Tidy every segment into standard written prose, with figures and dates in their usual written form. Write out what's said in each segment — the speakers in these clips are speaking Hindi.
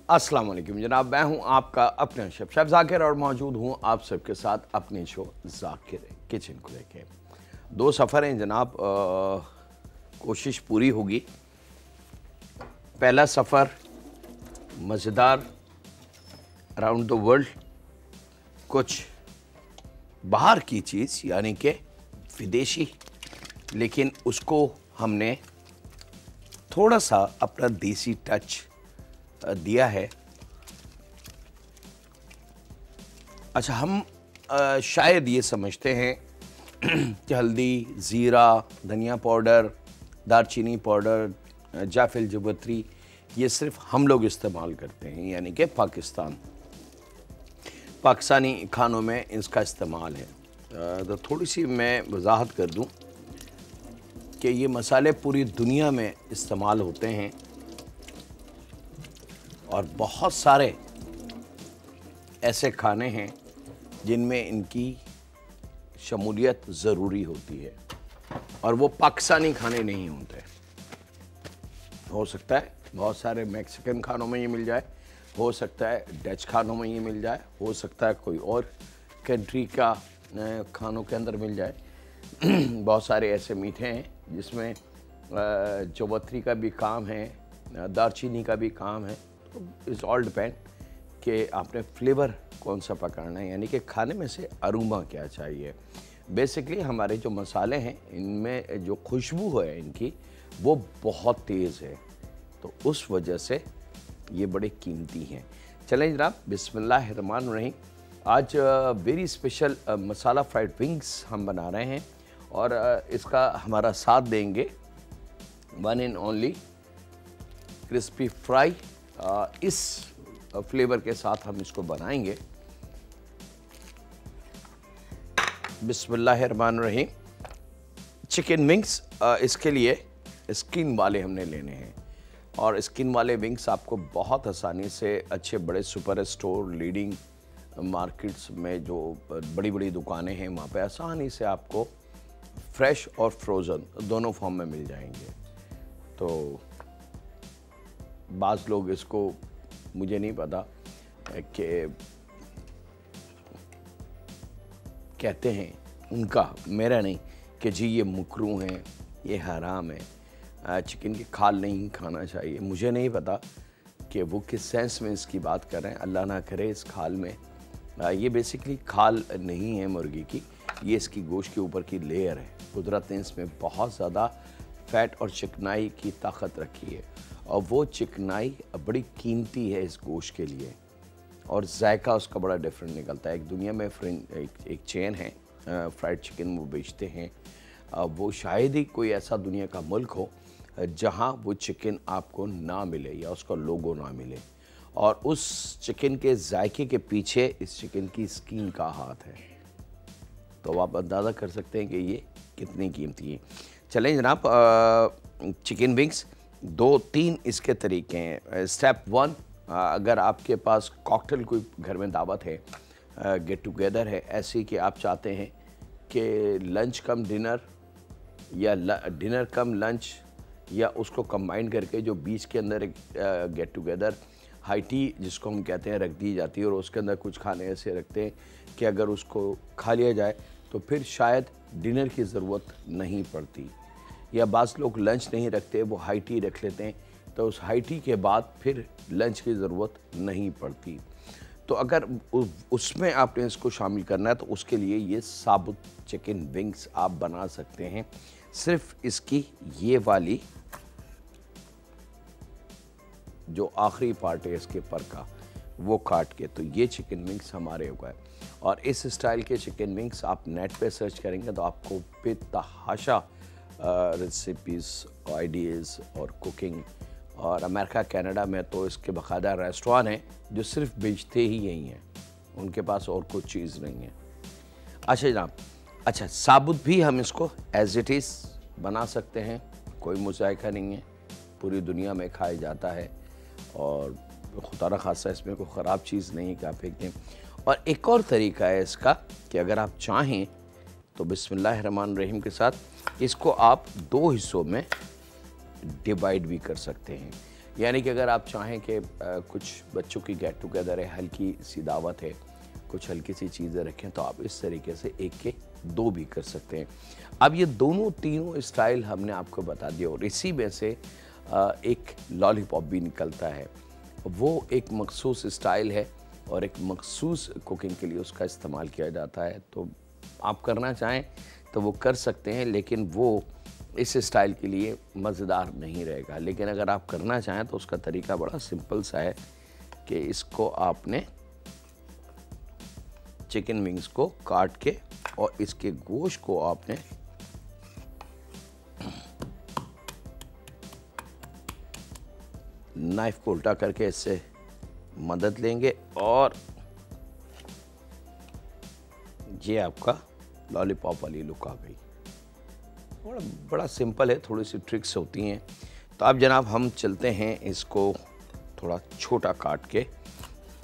अस्सलाम वालेकुम जनाब, मैं हूं आपका अपना शेफ जाकिर और मौजूद हूं आप सबके साथ अपने शो जाकिर किचन को लेके। दो सफ़र हैं जनाब, कोशिश पूरी होगी। पहला सफ़र मज़ेदार अराउंड द वर्ल्ड, कुछ बाहर की चीज़ यानी कि विदेशी, लेकिन उसको हमने थोड़ा सा अपना देसी टच दिया है। अच्छा, हम शायद ये समझते हैं कि हल्दी, ज़ीरा, धनिया पाउडर, दारचीनी पाउडर, जाफिल जवत्री ये सिर्फ हम लोग इस्तेमाल करते हैं, यानी कि पाकिस्तानी खानों में इसका इस्तेमाल है। तो थोड़ी सी मैं वजाहत कर दूं कि ये मसाले पूरी दुनिया में इस्तेमाल होते हैं और बहुत सारे ऐसे खाने हैं जिनमें इनकी शमूलियत ज़रूरी होती है और वो पाकिस्तानी खाने नहीं होते। हो सकता है बहुत सारे मैक्सिकन खानों में ये मिल जाए, हो सकता है डच खानों में ये मिल जाए, हो सकता है कोई और कंट्री का खानों के अंदर मिल जाए। बहुत सारे ऐसे मीठे हैं जिसमें जवत्री का भी काम है, दारचीनी का भी काम है। इट्स ऑल डिपेंड कि आपने फ्लेवर कौन सा पकाना है, यानी कि खाने में से अरोमा क्या चाहिए। बेसिकली हमारे जो मसाले हैं इनमें जो खुशबू है इनकी वो बहुत तेज़ है, तो उस वजह से ये बड़े कीमती हैं। चलें जनाब, बिस्मिल्लाहिर्रहमानिर्रहीम। आज वेरी स्पेशल मसाला फ्राइड विंग्स हम बना रहे हैं और इसका हमारा साथ देंगे one and only crispy fry. इस फ्लेवर के साथ हम इसको बनाएंगे। बिस्मिल्लाहिर्रहमानिर्रहीम। चिकन विंग्स, इसके लिए स्किन वाले हमने लेने हैं और स्किन वाले विंग्स आपको बहुत आसानी से अच्छे बड़े सुपर स्टोर, लीडिंग मार्केट्स में जो बड़ी बड़ी दुकानें हैं वहाँ पे आसानी से आपको फ्रेश और फ्रोज़न दोनों फॉर्म में मिल जाएंगे। तो बाज़ लोग इसको, मुझे नहीं पता कि कहते हैं उनका, मेरा नहीं, कि जी ये मुकरूह हैं, ये हराम है, चिकन की खाल नहीं खाना चाहिए। मुझे नहीं पता कि वो किस सेंस में इसकी बात कर रहे हैं। अल्लाह ना करे इस खाल में, ये बेसिकली खाल नहीं है मुर्गी की, ये इसकी गोश्त के ऊपर की लेयर है। कुदरत ने इसमें बहुत ज़्यादा फ़ैट और चिकनाई की ताकत रखी है और वो चिकनाई बड़ी कीमती है इस गोश्त के लिए और जायका उसका बड़ा डिफरेंट निकलता है। एक दुनिया में एक चेन है, फ्राइड चिकन वो बेचते हैं। वो शायद ही कोई ऐसा दुनिया का मुल्क हो जहां वो चिकन आपको ना मिले या उसका लोगो ना मिले, और उस चिकन के जायके के पीछे इस चिकन की स्किन का हाथ है। तो आप अंदाज़ा कर सकते हैं कि ये कितनी कीमती है। चलें जनाब, चिकन विंग्स 2-3 इसके तरीके हैं। स्टेप 1, अगर आपके पास कॉकटेल कोई घर में दावत है, गेट टुगेदर है ऐसी कि आप चाहते हैं कि लंच कम डिनर या डिनर कम लंच या उसको कंबाइन करके जो बीच के अंदर एक गेट टुगेदर हाई टी जिसको हम कहते हैं रख दी जाती है और उसके अंदर कुछ खाने ऐसे रखते हैं कि अगर उसको खा लिया जाए तो फिर शायद डिनर की ज़रूरत नहीं पड़ती, या बाज़ लोग लंच नहीं रखते, वो हाई टी रख लेते हैं, तो उस हाई टी के बाद फिर लंच की ज़रूरत नहीं पड़ती। तो अगर उसमें आपने इसको शामिल करना है तो उसके लिए ये साबुत चिकन विंग्स आप बना सकते हैं। सिर्फ इसकी ये वाली जो आखिरी पार्ट है इसके पर का वो काट के, तो ये चिकन विंग्स हमारे हो गए। और इस स्टाइल के चिकन विंग्स आप नेट पे सर्च करेंगे तो आपको बेतहाशा रेसिपीज़, आइडियाज़ और कुकिंग, और अमेरिका कनाडा में तो इसके बाकायदा रेस्टोरेंट हैं जो सिर्फ बेचते ही यही हैं, उनके पास और कोई चीज़ नहीं है। अच्छा जनाब, अच्छा साबुत भी हम इसको एज इट इज़ बना सकते हैं, कोई मुज़ायका नहीं है, पूरी दुनिया में खाया जाता है और खुदा न खासा इसमें कोई ख़राब चीज़ नहीं है कि आप फेंक दें। और एक और तरीका है इसका कि अगर आप चाहें तो बिस्मिल्लाहिर्रहमानिर्रहीम के साथ इसको आप 2 हिस्सों में डिवाइड भी कर सकते हैं। यानी कि अगर आप चाहें कि कुछ बच्चों की गेट टुगेदर है, हल्की सी दावत है, कुछ हल्की सी चीज़ें रखें, तो आप इस तरीके से एक के दो भी कर सकते हैं। अब ये दोनों तीनों स्टाइल हमने आपको बता दिया और इसी में से एक लॉलीपॉप भी निकलता है। वो एक मखसूस स्टाइल है और एक मखसूस कुकिंग के लिए उसका इस्तेमाल किया जाता है। तो आप करना चाहें तो वो कर सकते हैं, लेकिन वो इस स्टाइल के लिए मज़ेदार नहीं रहेगा। लेकिन अगर आप करना चाहें तो उसका तरीका बड़ा सिंपल सा है कि इसको आपने चिकन विंग्स को काट के और इसके गोश्त को आपने नाइफ को उल्टा करके इससे मदद लेंगे और ये आपका लॉलीपॉप वाली लुक आ गई। बड़ा सिंपल है, थोड़ी सी ट्रिक्स होती हैं। तो अब जनाब हम चलते हैं इसको थोड़ा छोटा काट के,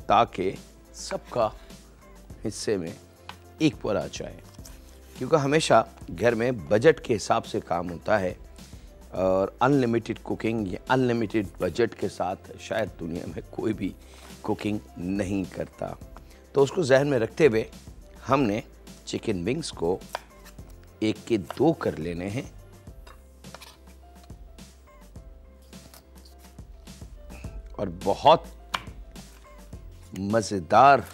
ताकि सबका हिस्से में इक्वल आ जाए, क्योंकि हमेशा घर में बजट के हिसाब से काम होता है और अनलिमिटेड कुकिंग या अनलिमिटेड बजट के साथ शायद दुनिया में कोई भी कुकिंग नहीं करता। तो उसको जहन में रखते हुए हमने चिकन विंग्स को एक के दो कर लेने हैं और बहुत मज़ेदार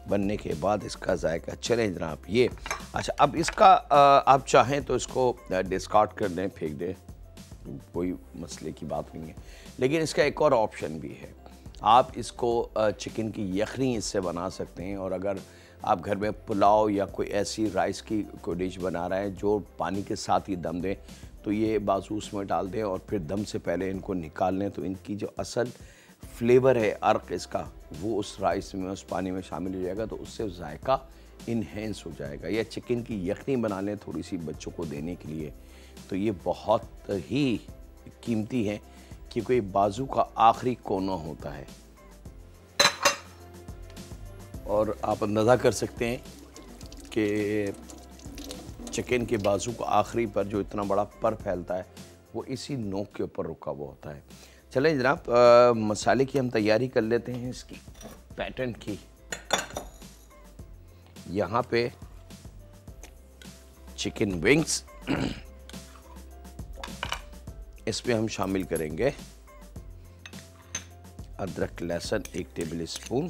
बनने के बाद इसका जायका चलें जनाब ये। अच्छा, अब इसका आप चाहें तो इसको डिस्कार्ड कर दें, फेंक दें, कोई मसले की बात नहीं है। लेकिन इसका एक और ऑप्शन भी है, आप इसको चिकन की यखनी इससे बना सकते हैं। और अगर आप घर में पुलाव या कोई ऐसी राइस की कोई डिश बना रहे हैं जो पानी के साथ ही दम दें, तो ये बाजू उसमें डाल दें और फिर दम से पहले इनको निकाल लें, तो इनकी जो असल फ्लेवर है अर्क इसका, वो उस राइस में, उस पानी में शामिल हो जाएगा, तो उससे जायका इन्हेंस हो जाएगा। या चिकन की यखनी बना लें थोड़ी सी बच्चों को देने के लिए, तो ये बहुत ही कीमती है, क्योंकि बाजू का आखिरी कोना होता है। और आप अंदाज़ा कर सकते हैं कि चिकन के बाजू का आखिरी पर जो इतना बड़ा पर फैलता है, वो इसी नोक के ऊपर रुका हुआ होता है। चलें जनाब, मसाले की हम तैयारी कर लेते हैं इसकी पैटर्न की। यहाँ पे चिकन विंग्स, इसमें हम शामिल करेंगे अदरक लहसुन 1 टेबल स्पून,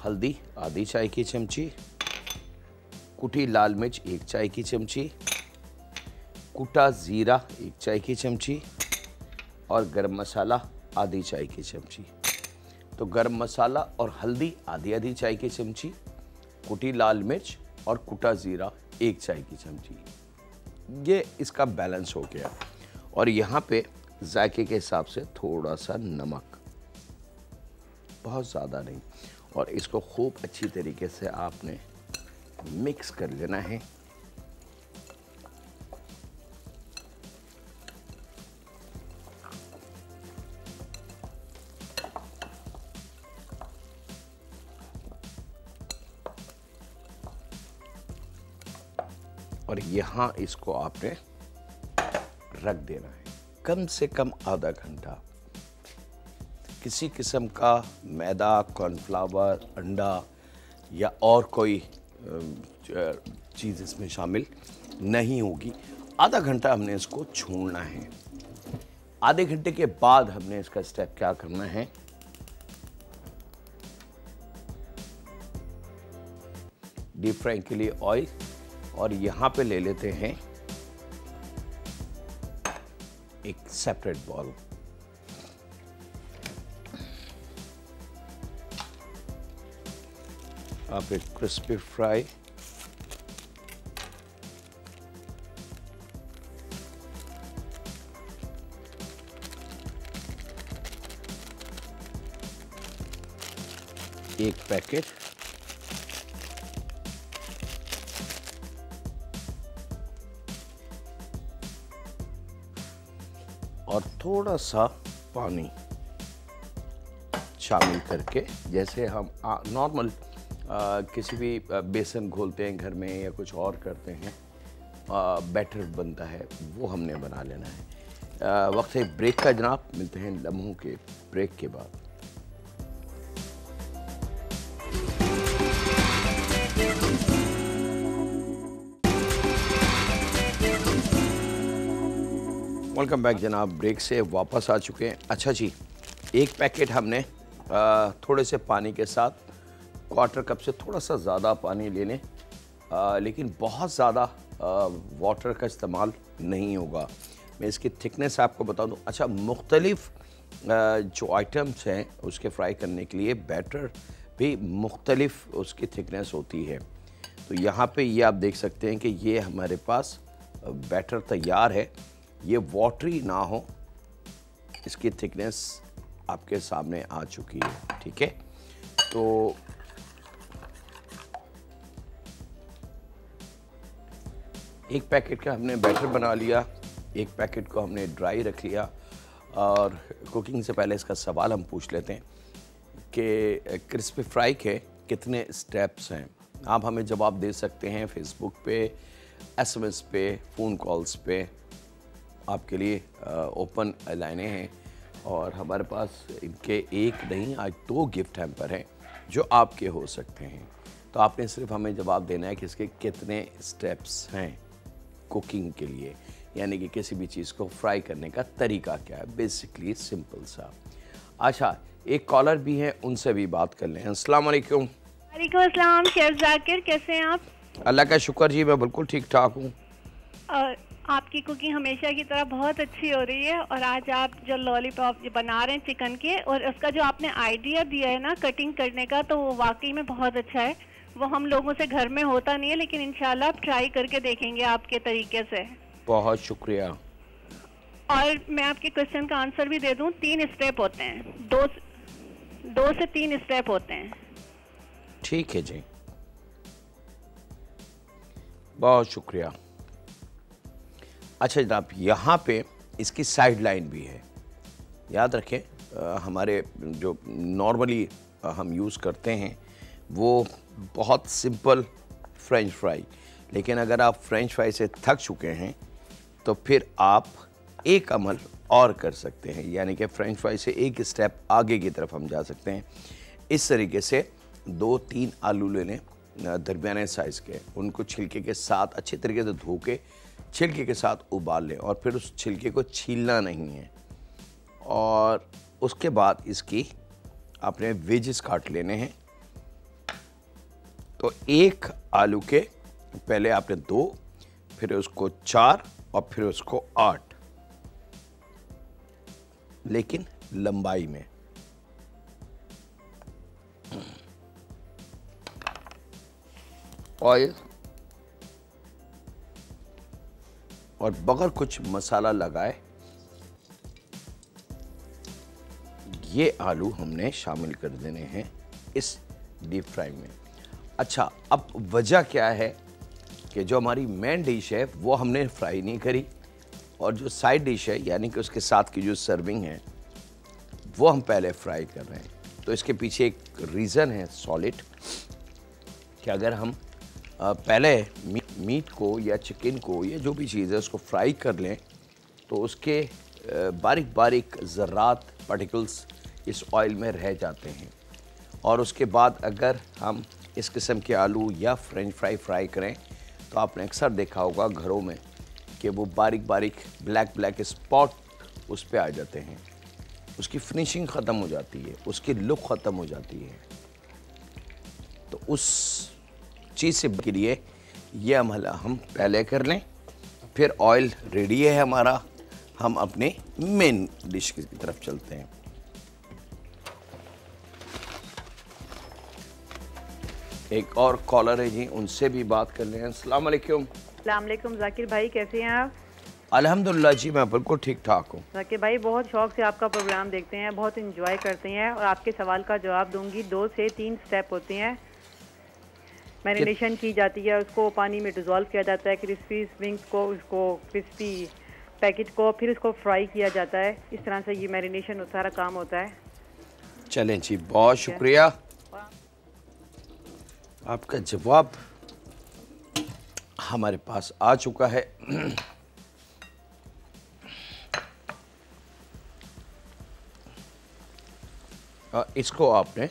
हल्दी आधी चाय की चमची, कुटी लाल मिर्च 1 चाय की चमची, कुटा ज़ीरा 1 चाय की चमची और गरम मसाला आधी चाय की चमची। तो गरम मसाला और हल्दी आधी आधी चाय की चमची, कुटी लाल मिर्च और कुटा ज़ीरा 1 चाय की चमची, ये इसका बैलेंस हो गया। और यहाँ पे जायके के हिसाब से थोड़ा सा नमक, बहुत ज़्यादा नहीं, और इसको खूब अच्छी तरीके से आपने मिक्स कर लेना है। और यहाँ इसको आपने रख देना है कम से कम आधा घंटा। किसी किस्म का मैदा, कॉर्नफ्लावर, अंडा या और कोई चीज़ इसमें शामिल नहीं होगी। आधा घंटा हमने इसको छोड़ना है। आधे घंटे के बाद हमने इसका स्टेप क्या करना है, डीप फ्राई के लिए ऑयल, और यहाँ पे ले लेते हैं एक सेपरेट बॉल। आप एक क्रिस्पी फ्राई, एक पैकेट और थोड़ा सा पानी शामिल करके, जैसे हम नॉर्मल किसी भी बेसन घोलते हैं घर में या कुछ और करते हैं, बैटर बनता है वो हमने बना लेना है। वक्त है ब्रेक का जनाब, मिलते हैं लम्हों के ब्रेक के बाद। वेलकम बैक जनाब, ब्रेक से वापस आ चुके हैं। अच्छा जी, एक पैकेट हमने थोड़े से पानी के साथ, क्वार्टर कप से थोड़ा सा ज़्यादा पानी ले लें, लेकिन बहुत ज़्यादा वाटर का इस्तेमाल नहीं होगा। मैं इसकी थिकनेस आपको बता दूं। अच्छा, मुख्तलिफ जो आइटम्स हैं उसके फ्राई करने के लिए बैटर भी मुख्तलिफ उसकी थिकनेस होती है। तो यहाँ पे ये आप देख सकते हैं कि ये हमारे पास बैटर तैयार है। ये वाटरी ना हो, इसकी थिकनेस आपके सामने आ चुकी है। ठीक है, तो एक पैकेट का हमने बैटर बना लिया, एक पैकेट को हमने ड्राई रख लिया। और कुकिंग से पहले इसका सवाल हम पूछ लेते हैं कि क्रिस्पी फ्राई के कितने स्टेप्स हैं। आप हमें जवाब दे सकते हैं फेसबुक पे, एसएमएस पे, फ़ोन कॉल्स पे। आपके लिए ओपन लाइनें हैं और हमारे पास इनके एक नहीं आज 2 गिफ्ट हैम्पर हैं जो आपके हो सकते हैं। तो आपने सिर्फ हमें जवाब देना है कि इसके कितने स्टेप्स हैं कुकिंग के लिए, यानी कि किसी भी चीज़ को फ्राई करने का तरीका क्या है। बेसिकली सिंपल सा। अच्छा, एक कॉलर भी है, उनसे भी बात कर लें। अस्सलाम वालेकुम। वालेकुम अस्सलाम। शेफ जाकिर, कैसे हैं आप? अल्लाह का शुक्र जी, मैं बिल्कुल ठीक ठाक हूँ। आपकी कुकिंग हमेशा की तरह बहुत अच्छी हो रही है और आज आप जो लॉलीपॉप बना रहे हैं चिकन के, और उसका जो आपने आइडिया दिया है ना कटिंग करने का, तो वो वाकई में बहुत अच्छा है। वो हम लोगों से घर में होता नहीं है, लेकिन इंशाल्लाह आप ट्राई करके देखेंगे आपके तरीके से। बहुत शुक्रिया। और मैं आपके क्वेश्चन का आंसर भी दे दूं। 3 स्टेप होते हैं, दो से 3 स्टेप होते हैं। ठीक है जी, बहुत शुक्रिया। अच्छा जनाब, यहाँ पे इसकी साइड लाइन भी है, याद रखें। हमारे जो नॉर्मली हम यूज़ करते हैं वो बहुत सिंपल फ्रेंच फ्राई, लेकिन अगर आप फ्रेंच फ्राई से थक चुके हैं तो फिर आप एक अमल और कर सकते हैं, यानी कि फ्रेंच फ्राई से एक स्टेप आगे की तरफ हम जा सकते हैं। इस तरीके से 2-3 आलू ले लें दरमियाने साइज़ के, उनको छिलके के साथ अच्छे तरीके से धो के छिलके के साथ उबाल लें, और फिर उस छिलके को छीलना नहीं है। और उसके बाद इसकी आपने वेजेस काट लेने हैं। तो एक आलू के पहले आपने 2, फिर उसको 4 और फिर उसको 8, लेकिन लंबाई में। ऑयल और बगैर कुछ मसाला लगाए ये आलू हमने शामिल कर देने हैं इस डीप फ्राई में। अच्छा, अब वजह क्या है कि जो हमारी मेन डिश है वो हमने फ्राई नहीं करी, और जो साइड डिश है यानी कि उसके साथ की जो सर्विंग है वो हम पहले फ्राई कर रहे हैं। तो इसके पीछे एक रीज़न है सॉलिड कि अगर हम पहले मीट को या चिकन को या जो भी चीज़ है उसको फ्राई कर लें तो उसके बारीक बारीक ज़र्रात पार्टिकल्स इस ऑयल में रह जाते हैं। और उसके बाद अगर हम इस किस्म के आलू या फ्रेंच फ्राई करें तो आपने अक्सर देखा होगा घरों में कि वो बारीक बारीक ब्लैक स्पॉट उस पर आ जाते हैं, उसकी फिनिशिंग ख़त्म हो जाती है, उसकी लुक ख़त्म हो जाती है। तो उस चीज़ से के लिए ये अमल हम पहले कर लें। फिर ऑयल रेडी है हमारा, हम अपने मेन डिश की तरफ चलते हैं। एक और कॉलर है जी, उनसे भी बात कर लें। अस्सलाम वालेकुम। अस्सलाम वालेकुम जाकिर भाई, कैसे हैं आप? अल्हम्दुलिल्लाह जी, मैं बिल्कुल ठीक ठाक हूँ। जाकिर भाई, बहुत शौक से आपका प्रोग्राम देखते हैं, बहुत इंजॉय करते हैं, और आपके सवाल का जवाब दूंगी। 2 से 3 स्टेप होते हैं। मैरिनेशन की जाती है, उसको पानी में डिज़ोल्व किया जाता है, क्रिस्पी विंग्स को, उसको क्रिस्पी पैकेट को, फिर उसको फ्राई किया जाता है। इस तरह से ये मैरिनेशन सारा काम होता है। चलें जी, बहुत शुक्रिया। आपका जवाब हमारे पास आ चुका है। और इसको आपने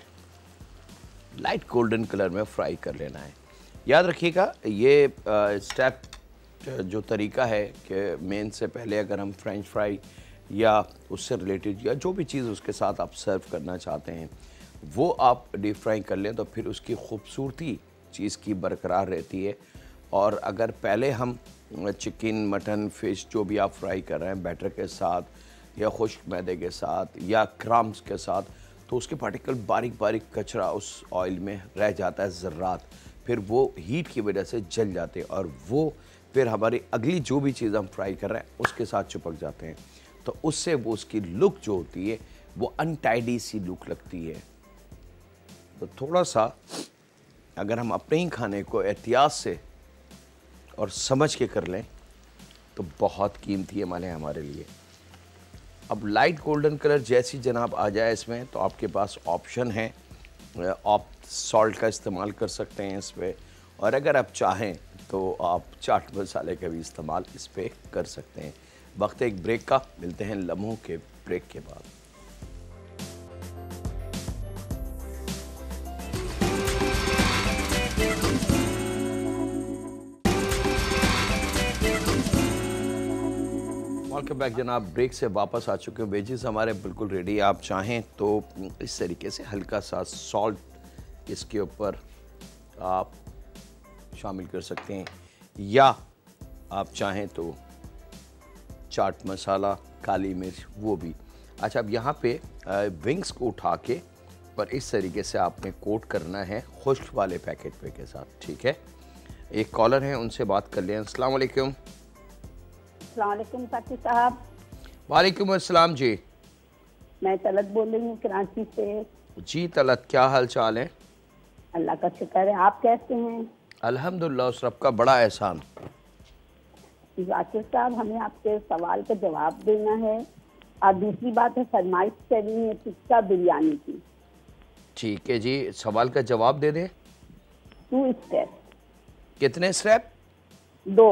लाइट गोल्डन कलर में फ्राई कर लेना है। याद रखिएगा ये स्टेप जो तरीका है कि मेन से पहले अगर हम फ्रेंच फ्राई या उससे रिलेटेड या जो भी चीज़ उसके साथ आप सर्व करना चाहते हैं वो आप डीप फ्राई कर लें तो फिर उसकी खूबसूरती चीज़ की बरकरार रहती है। और अगर पहले हम चिकन, मटन, फ़िश जो भी आप फ्राई कर रहे हैं बैटर के साथ या खुश्क मैदे के साथ या क्रम्स के साथ, तो उसके पार्टिकल बारीक बारीक कचरा उस ऑयल में रह जाता है, ज़र्रात, फिर वो हीट की वजह से जल जाते हैं और वो फिर हमारी अगली जो भी चीज़ हम फ्राई कर रहे हैं उसके साथ चिपक जाते हैं। तो उससे वो उसकी लुक जो होती है वो अनटाइडी सी लुक लगती है। तो थोड़ा सा अगर हम अपने ही खाने को एहतियात से और समझ के कर लें तो बहुत कीमती अमल है हमारे लिए। अब लाइट गोल्डन कलर जैसी जनाब आ जाए इसमें तो आपके पास ऑप्शन है, आप सॉल्ट का इस्तेमाल कर सकते हैं इस पर, और अगर आप चाहें तो आप चाट मसाले का भी इस्तेमाल इस पर कर सकते हैं। वक्त एक ब्रेक का, मिलते हैं लम्हों के ब्रेक के बाद। वेलकम बैक जनाब, ब्रेक से वापस आ चुके हैं। वेजेस हमारे बिल्कुल रेडी। आप चाहें तो इस तरीके से हल्का सा सॉल्ट इसके ऊपर आप शामिल कर सकते हैं, या आप चाहें तो चाट मसाला, काली मिर्च, वो भी। अच्छा, अब यहाँ पे विंग्स को उठा के और इस तरीके से आपने कोट करना है खुश्क वाले पैकेट पे के साथ, ठीक है। एक कॉलर है, उनसे बात कर लें। अस्सलाम वालेकुम। अस्सलाम वालेकुम साथी साहब। वालेकुम अस्सलाम जी। मैं तलत बोल रही हूँ कराची से। जी तलत, क्या हाल चाल है? अल्लाह का शुक्र है, आप कैसे हैं? अल्हम्दुलिल्लाह, उस रब का बड़ा एहसान। जाकिर साहब, हमें आपके सवाल का जवाब देना है, और दूसरी बात है फरमाइश करनी है टिक्का बिरयानी की। ठीक है जी, सवाल का जवाब दे दें। 2 स्टेप। कितने स्टेप? 2।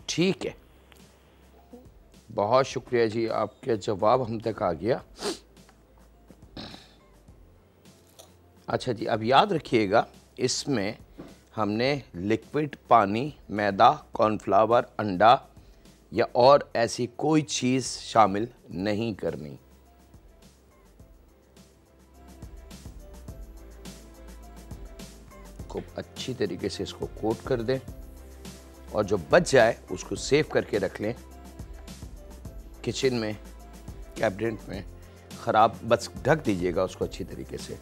ठीक है, बहुत शुक्रिया जी, आपके जवाब हम तक आ गया। अच्छा जी, अब याद रखिएगा इसमें हमने लिक्विड पानी, मैदा, कॉर्नफ्लावर, अंडा या और ऐसी कोई चीज़ शामिल नहीं करनी। खूब अच्छी तरीके से इसको कोट कर दें और जो बच जाए उसको सेव करके रख लें किचन में, कैबिनेट में। ख़राब बस ढक दीजिएगा उसको अच्छी तरीके से।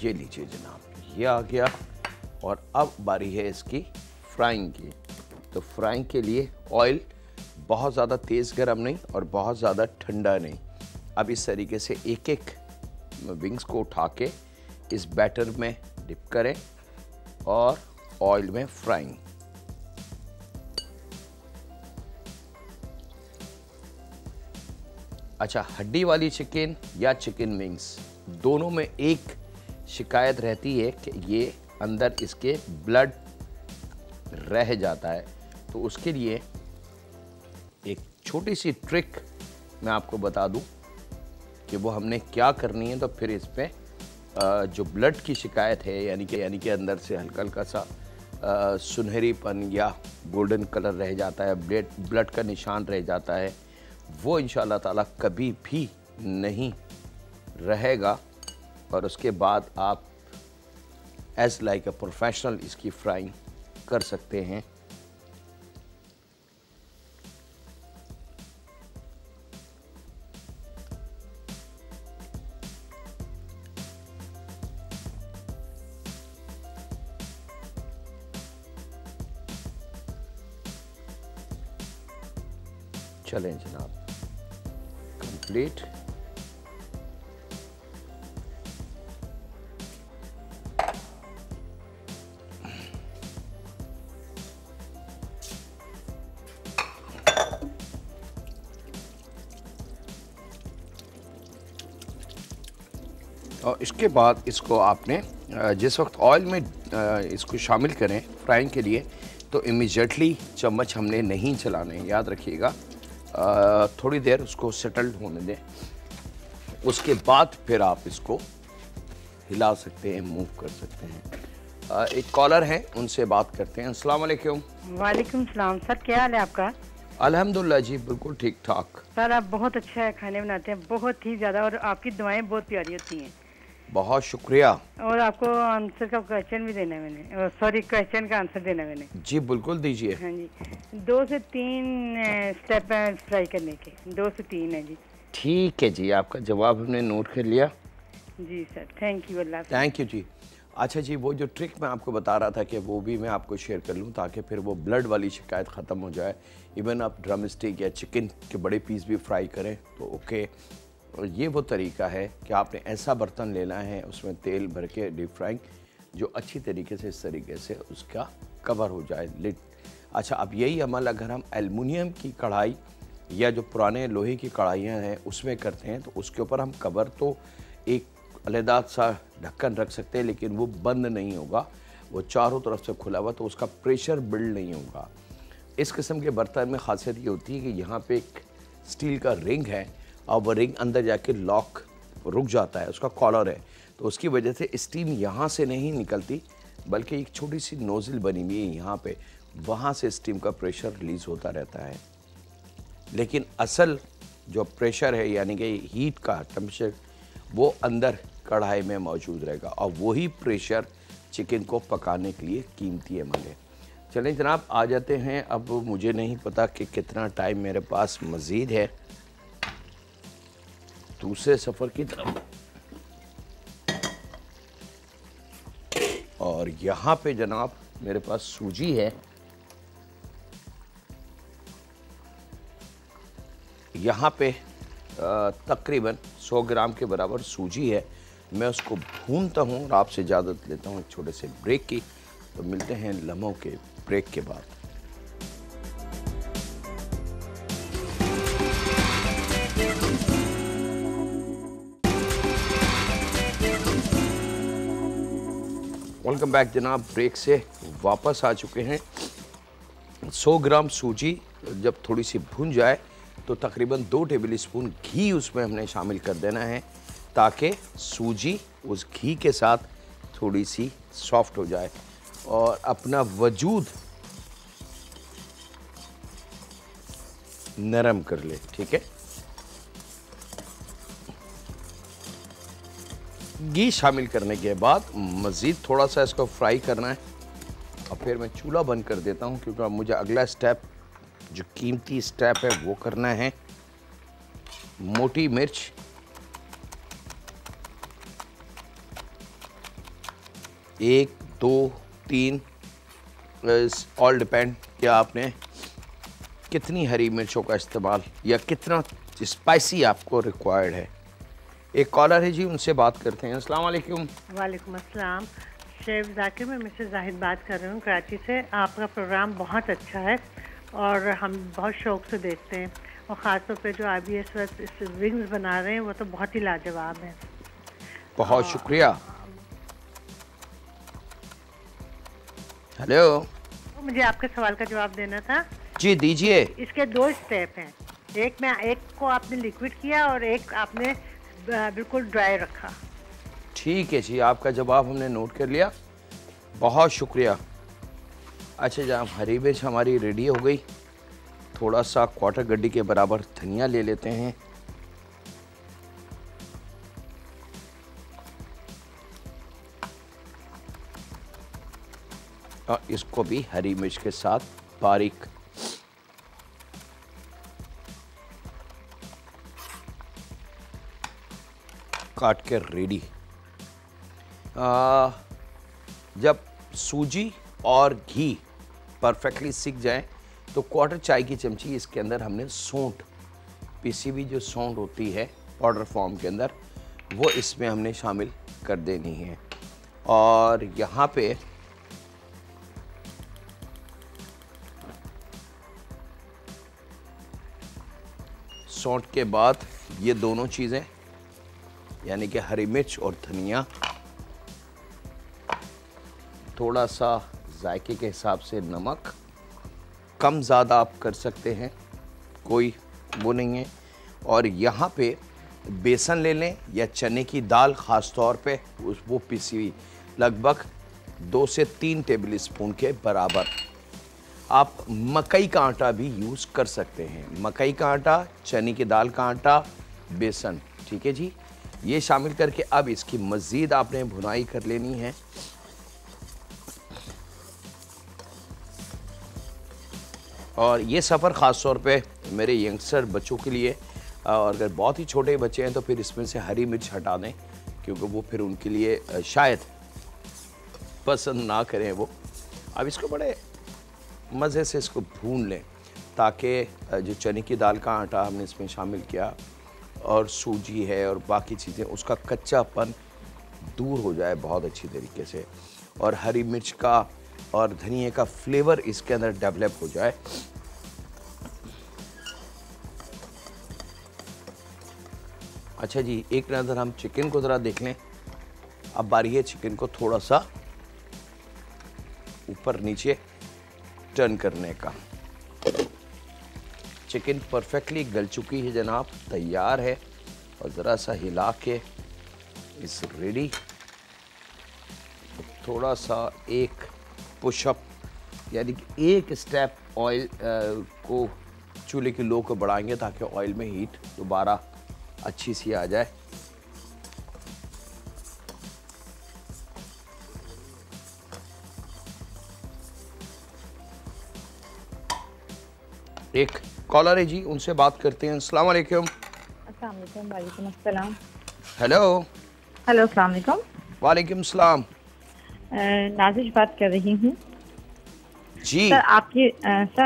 ये लीजिए जनाब, ये आ गया। और अब बारी है इसकी फ्राइंग की। तो फ्राइंग के लिए ऑयल बहुत ज़्यादा तेज़ गर्म नहीं और बहुत ज़्यादा ठंडा नहीं। अब इस तरीके से एक एक विंग्स को उठा के इस बैटर में डिप करें और ऑयल में फ्राइंग। अच्छा, हड्डी वाली चिकन या चिकन विंग्स, दोनों में एक शिकायत रहती है कि ये अंदर इसके ब्लड रह जाता है। तो उसके लिए एक छोटी सी ट्रिक मैं आपको बता दूं कि वो हमने क्या करनी है। तो फिर इस पे जो ब्लड की शिकायत है, यानी कि अंदर से हल्का हल्का सा सुनहरीपन या गोल्डन कलर रह जाता है, ब्लड का निशान रह जाता है, वो इंशाल्लाह ताला कभी भी नहीं रहेगा। और उसके बाद आप एज लाइक अ प्रोफेशनल इसकी फ्राइंग कर सकते हैं। चलें जनाब, कंप्लीट। और इसके बाद इसको आपने जिस वक्त ऑयल में इसको शामिल करें फ्राइंग के लिए, तो इमीडिएटली चम्मच हमने नहीं चलाने, याद रखिएगा। थोड़ी देर उसको सेटल्ड होने दें, उसके बाद फिर आप इसको हिला सकते हैं, मूव कर सकते हैं। एक कॉलर है, उनसे बात करते हैं। अस्सलाम वालेकुम। वालेकुम सलाम सर, क्या हाल है आपका? अल्हम्दुलिल्लाह जी, बिल्कुल ठीक ठाक। सर आप बहुत अच्छा खाने बनाते हैं, बहुत ही ज़्यादा, और आपकी दुआएं बहुत प्यारी होती हैं। बहुत शुक्रिया। और आपको आंसर का क्वेश्चन भी देना है मैंने, सॉरी क्वेश्चन का आंसर देना है मैंने। जी बिल्कुल दीजिए। हाँ जी, 2 से 3 स्टेप हैं फ्राई करने के, 2 से 3 है जी। ठीक है जी, आपका जवाब हमने नोट कर लिया। जी sir, thank you. Allah. Thank you जी। अच्छा जी, वो जो ट्रिक मैं आपको बता रहा था कि वो भी मैं आपको शेयर कर लूँ ताकि फिर वो ब्लड वाली शिकायत ख़त्म हो जाए। इवन आप ड्रम स्टिक या चिकन के बड़े पीस भी फ्राई करें तो ओके। और ये वो तरीका है कि आपने ऐसा बर्तन लेना है, उसमें तेल भर के डीप फ्राइंग, जो अच्छी तरीके से इस तरीके से उसका कवर हो जाए, लिड। अच्छा, अब यही अमल अगर हम एल्युमिनियम की कढ़ाई या जो पुराने लोहे की कढ़ाइयाँ हैं उसमें करते हैं तो उसके ऊपर हम कवर तो एक अलहदा सा ढक्कन रख सकते हैं, लेकिन वो बंद नहीं होगा, वो चारों तरफ से खुला हुआ, तो उसका प्रेशर बिल्ड नहीं होगा। इस किस्म के बर्तन में खासियत ये होती है कि यहाँ पे एक स्टील का रिंग है और वो रिंग अंदर जाके लॉक रुक जाता है, उसका कॉलर है, तो उसकी वजह से स्टीम यहाँ से नहीं निकलती, बल्कि एक छोटी सी नोज़ल बनी हुई है यहाँ पे, वहाँ से स्टीम का प्रेशर रिलीज़ होता रहता है। लेकिन असल जो प्रेशर है यानी कि हीट का टेम्परेचर वो अंदर कढ़ाई में मौजूद रहेगा, और वही प्रेशर चिकन को पकाने के लिए कीमती अमल है। चलें जनाब, आ जाते हैं। अब मुझे नहीं पता कि कितना टाइम मेरे पास मज़ीद है दूसरे सफ़र की तरफ। और यहाँ पे जनाब मेरे पास सूजी है, यहाँ पे तकरीबन 100 ग्राम के बराबर सूजी है। मैं उसको भूनता हूँ और आपसे इजाज़त लेता हूँ एक छोटे से ब्रेक की। तो मिलते हैं लम्हों के ब्रेक के बाद। वेलकम बैक जनाब, ब्रेक से वापस आ चुके हैं। 100 ग्राम सूजी जब थोड़ी सी भून जाए तो तकरीबन 2 टेबल स्पून घी उसमें हमने शामिल कर देना है, ताकि सूजी उस घी के साथ थोड़ी सी सॉफ्ट हो जाए और अपना वजूद नरम कर ले। ठीक है, घी शामिल करने के बाद मज़ीद थोड़ा सा इसको फ्राई करना है और फिर मैं चूल्हा बंद कर देता हूँ, क्योंकि मुझे अगला स्टेप जो कीमती स्टेप है वो करना है। मोटी मिर्च, एक, 2, 3, ऑल डिपेंड कि आपने कितनी हरी मिर्चों का इस्तेमाल या कितना स्पाइसी आपको रिक्वायर्ड है। एक कॉलर है जी, उनसे बात करते हैं। अस्सलाम वालेकुम। वालेकुम अस्सलाम। शेफ जाकिर, मैं मिसेस जाहिद बात कर रही हूँ कराची से। आपका प्रोग्राम बहुत अच्छा है और हम बहुत शौक से देखते हैं, और ख़ास तौर पे जो अभी इस वक्त विंग्स बना रहे हैं वो तो बहुत ही लाजवाब है। बहुत शुक्रिया। हेलो, मुझे आपके सवाल का जवाब देना था। जी दीजिए। इसके 2 स्टेप हैं, एक को आपने लिक्विड किया और एक आपने बिल्कुल ड्राई रखा। ठीक है जी, आपका जवाब हमने नोट कर लिया, बहुत शुक्रिया। अच्छा जनाब, हरी मिर्च हमारी रेडी हो गई। थोड़ा सा क्वार्टर गड्डी के बराबर धनिया ले लेते हैं। और इसको भी हरी मिर्च के साथ बारीक काट के रेडी। जब सूजी और घी परफेक्टली सीख जाए तो क्वार्टर चाय की चमची इसके अंदर हमने सौंठ, पीसी हुई जो सौंठ होती है पाउडर फॉर्म के अंदर, वो इसमें हमने शामिल कर देनी है। और यहाँ पे सौंठ के बाद ये दोनों चीज़ें यानी कि हरी मिर्च और धनिया, थोड़ा सा जायके के हिसाब से नमक, कम ज़्यादा आप कर सकते हैं, कोई वो नहीं है। और यहाँ पे बेसन ले लें या चने की दाल, ख़ास तौर पे वो पिसी हुई, लगभग 2 से 3 टेबल स्पून के बराबर। आप मकई का आटा भी यूज़ कर सकते हैं, मकई का आटा, चने की दाल का आटा, बेसन, ठीक है जी। ये शामिल करके अब इसकी मज़ीद आपने भुनाई कर लेनी है। और ये सफ़र ख़ास तौर पे मेरे यंगस्टर बच्चों के लिए, और अगर बहुत ही छोटे बच्चे हैं तो फिर इसमें से हरी मिर्च हटा दें, क्योंकि वो फिर उनके लिए शायद पसंद ना करें वो। अब इसको बड़े मज़े से इसको भून लें, ताकि जो चने की दाल का आटा हमने इसमें शामिल किया और सूजी है और बाकी चीज़ें, उसका कच्चापन दूर हो जाए बहुत अच्छी तरीके से, और हरी मिर्च का और धनिया का फ्लेवर इसके अंदर डेवलप हो जाए। अच्छा जी, एक नज़र हम चिकन को ज़रा देख लें। अब बारी है चिकन को थोड़ा सा ऊपर नीचे टर्न करने का। चिकन परफेक्टली गल चुकी है जनाब, तैयार है, और ज़रा सा हिला के इस रेडी। थोड़ा सा एक पुशअप, यानी कि एक स्टेप ऑयल को, चूल्हे की लो को बढ़ाएंगे ताकि ऑयल में हीट दोबारा अच्छी सी आ जाए। एक कॉलर है जी, उनसे बात करते हैं। अस्सलाम वालेकुम। अस्सलाम वालेकुम। वालेकुम अस्सलाम। हेलो। हेलो, अस्सलाम वालेकुम। वालेकुम सलाम। नाजिश बात कर रही हूँ जी। सर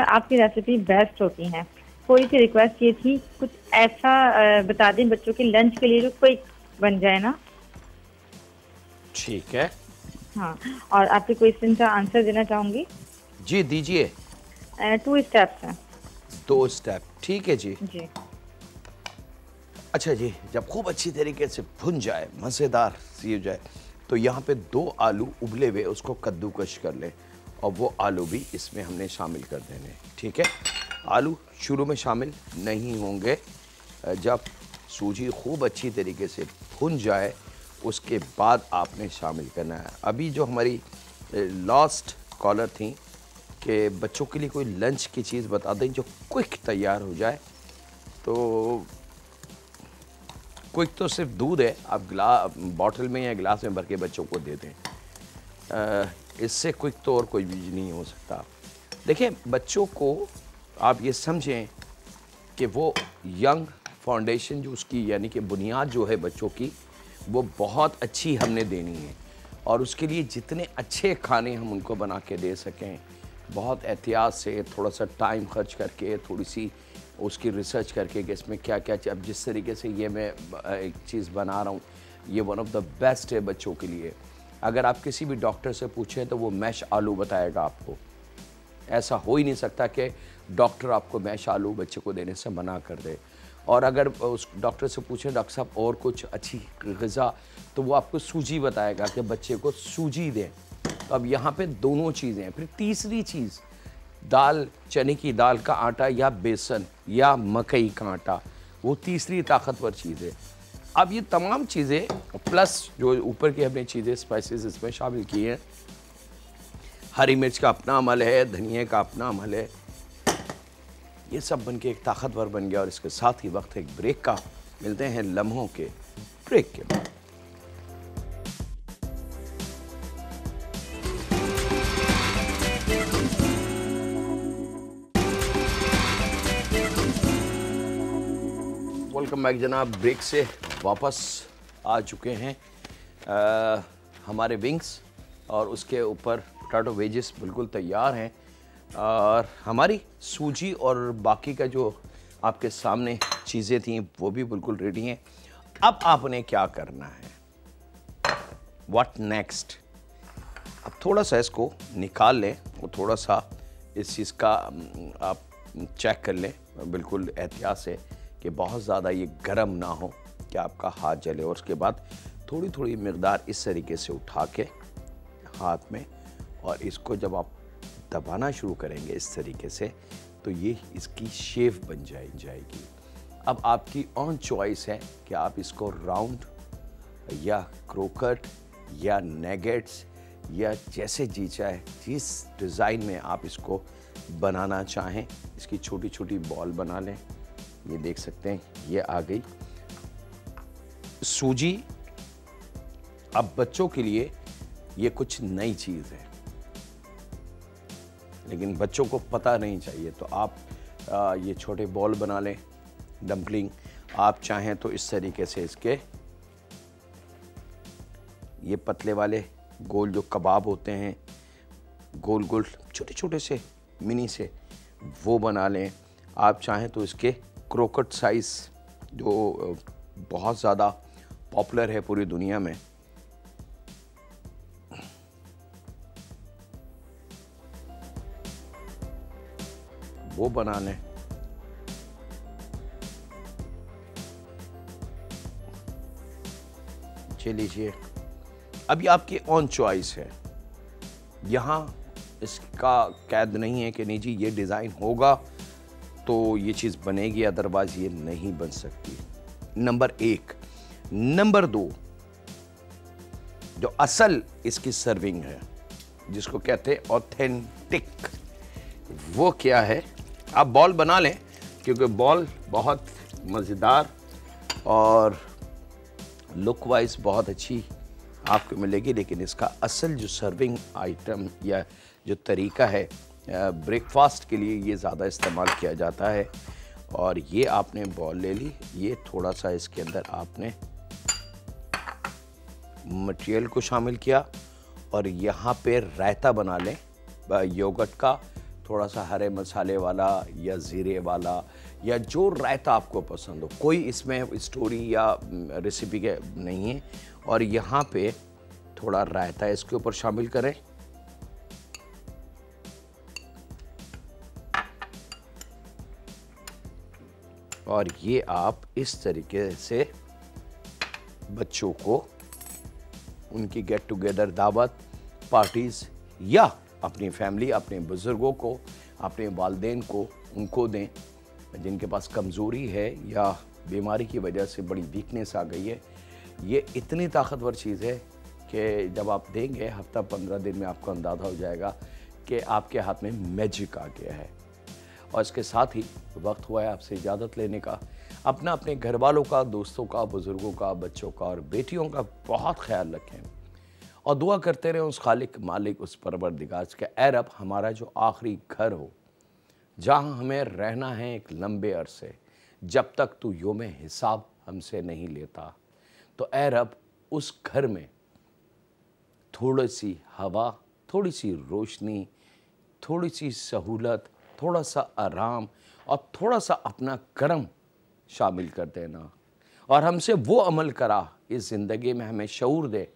आपकी रेसिपी बेस्ट होती हैं। थोड़ी सी रिक्वेस्ट ये थी, कुछ ऐसा बता दें बच्चों के लंच के लिए जो क्विक बन जाए ना। ठीक है। हाँ, और आपके क्वेश्चन का आंसर देना चाहूँगी। जी दीजिए। 2 स्टेप्स हैं। 2 स्टेप, ठीक है जी। जी। अच्छा जी, जब खूब अच्छी तरीके से भुन जाए, मज़ेदार सी हो जाए, तो यहाँ पे 2 आलू उबले हुए उसको कद्दूकश कर लें, और वो आलू भी इसमें हमने शामिल कर देने, ठीक है। आलू शुरू में शामिल नहीं होंगे, जब सूजी खूब अच्छी तरीके से भुन जाए उसके बाद आपने शामिल करना है। अभी जो हमारी लास्ट कॉलर थी कि बच्चों के लिए कोई लंच की चीज़ बता दें जो क्विक तैयार हो जाए, तो क्विक तो सिर्फ दूध है, आप बॉटल में या गिलास में भर के बच्चों को दे दें। इससे क्विक तो और कोई भी नहीं हो सकता। देखिए, बच्चों को आप ये समझें कि वो यंग फाउंडेशन जो उसकी, यानी कि बुनियाद जो है बच्चों की, वो बहुत अच्छी हमने देनी है, और उसके लिए जितने अच्छे खाने हम उनको बना के दे सकें, बहुत एहतियात से, थोड़ा सा टाइम खर्च करके, थोड़ी सी उसकी रिसर्च करके कि इसमें क्या क्या, अब जिस तरीके से ये मैं एक चीज़ बना रहा हूँ, ये वन ऑफ द बेस्ट है बच्चों के लिए। अगर आप किसी भी डॉक्टर से पूछें तो वो मैश आलू बताएगा आपको। ऐसा हो ही नहीं सकता कि डॉक्टर आपको मैश आलू बच्चे को देने से मना कर दे। और अगर उस डॉक्टर से पूछें डॉक्टर साहब और कुछ अच्छी ग़िज़ा, तो वो आपको सूजी बताएगा कि बच्चे को सूजी दें। तो अब यहाँ पे दोनों चीज़ें हैं। फिर तीसरी चीज़, दाल, चने की दाल का आटा या बेसन या मकई का आटा, वो तीसरी ताकतवर चीज़ है। अब ये तमाम चीज़ें प्लस जो ऊपर की हमने चीज़ें स्पाइसेस इसमें शामिल की हैं, हरी मिर्च का अपना अमल है, धनिया का अपना अमल है, ये सब बन के एक ताकतवर बन गया। और इसके साथ ही वक्त एक ब्रेक का, मिलते हैं लम्हों के ब्रेक के बाद। वेलकम बैक जनाब। ब्रेक से वापस आ चुके हैं। हमारे विंग्स और उसके ऊपर पोटैटो वेजेस बिल्कुल तैयार हैं, और हमारी सूजी और बाकी का जो आपके सामने चीज़ें थी वो भी बिल्कुल रेडी हैं। अब आपने क्या करना है, व्हाट नेक्स्ट? अब थोड़ा सा इसको निकाल लें, वो थोड़ा सा इस चीज़ का आप चेक कर लें बिल्कुल एहतियात से कि बहुत ज़्यादा ये गर्म ना हो, कि आपका हाथ जले। और उसके बाद थोड़ी थोड़ी मकदार इस तरीके से उठा के हाथ में, और इसको जब आप दबाना शुरू करेंगे इस तरीके से, तो ये इसकी शेप बन जाएगी। अब आपकी ऑन चॉइस है कि आप इसको राउंड या क्रोकट या नेगेट्स या जैसे जी चाहे जिस डिज़ाइन में आप इसको बनाना चाहें, इसकी छोटी छोटी बॉल बना लें। ये देख सकते हैं ये आ गई सूजी। अब बच्चों के लिए ये कुछ नई चीज़ है, लेकिन बच्चों को पता नहीं चाहिए, तो आप ये छोटे बॉल बना लें डम्पलिंग। आप चाहें तो इस तरीके से इसके ये पतले वाले गोल जो कबाब होते हैं, गोल गोल छोटे छोटे से मिनी से, वो बना लें। आप चाहें तो इसके क्रोकट साइज़ जो बहुत ज़्यादा पॉपुलर है पूरी दुनिया में, वो बना लें। लीजिए, अभी आपकी ऑन चॉइस है। यहाँ इसका कैद नहीं है कि नहीं जी ये डिज़ाइन होगा तो ये चीज़ बनेगी, अदरवाइज ये नहीं बन सकती। नंबर 1। नंबर 2, जो असल इसकी सर्विंग है जिसको कहते हैं ऑथेंटिक, वो क्या है? आप बॉल बना लें, क्योंकि बॉल बहुत मज़ेदार और लुक वाइज बहुत अच्छी आपको मिलेगी, लेकिन इसका असल जो सर्विंग आइटम या जो तरीका है, ब्रेकफास्ट के लिए ये ज़्यादा इस्तेमाल किया जाता है। और ये आपने बॉल ले ली, ये थोड़ा सा इसके अंदर आपने मटेरियल को शामिल किया, और यहाँ पे रायता बना लें योगर्ट का, थोड़ा सा हरे मसाले वाला या ज़ीरे वाला, या जो रायता आपको पसंद हो। कोई इसमें स्टोरी या रेसिपी के नहीं है। और यहाँ पे थोड़ा रायता इसके ऊपर शामिल करें, और ये आप इस तरीके से बच्चों को उनकी गेट टुगेदर दावत पार्टीज़ या अपनी फैमिली, अपने बुज़ुर्गों को, अपने वालिदैन को उनको दें जिनके पास कमज़ोरी है या बीमारी की वजह से बड़ी वीकनेस आ गई है। ये इतनी ताकतवर चीज़ है कि जब आप देंगे हफ्ता 15 दिन में आपको अंदाज़ा हो जाएगा कि आपके हाथ में मैजिक आ गया है। और इसके साथ ही वक्त हुआ है आपसे इजाज़त लेने का। अपने घर वालों का, दोस्तों का, बुज़ुर्गों का, बच्चों का और बेटियों का बहुत ख्याल रखें, और दुआ करते रहें उस खालिक मालिक, उस परवरदिगार के, ऐ रब हमारा जो आखिरी घर हो जहाँ हमें रहना है एक लंबे अरसे, जब तक तू योम हिसाब हमसे नहीं लेता, तो ऐ रब उस घर में थोड़ी सी हवा, थोड़ी सी रोशनी, थोड़ी सी सहूलत, थोड़ा सा आराम और थोड़ा सा अपना करम शामिल कर देना, और हमसे वो अमल करा इस ज़िंदगी में, हमें शऊर दे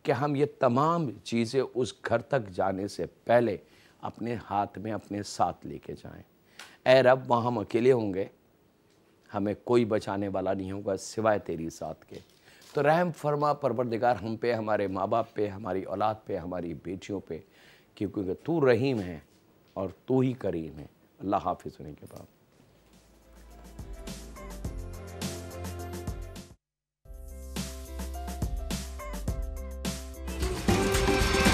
कि हम ये तमाम चीज़ें उस घर तक जाने से पहले अपने हाथ में अपने साथ लेके जाएं। ऐ रब वहाँ हम अकेले होंगे, हमें कोई बचाने वाला नहीं होगा सिवाय तेरी साथ के। तो रहम फरमा परवरदिगार हम पे, हमारे माँ बाप पे, हमारी औलाद पे, हमारी बेटियों पे, क्योंकि तू रहीम है और तू ही करीम है। अल्लाह हाफिज़ होने के बाद।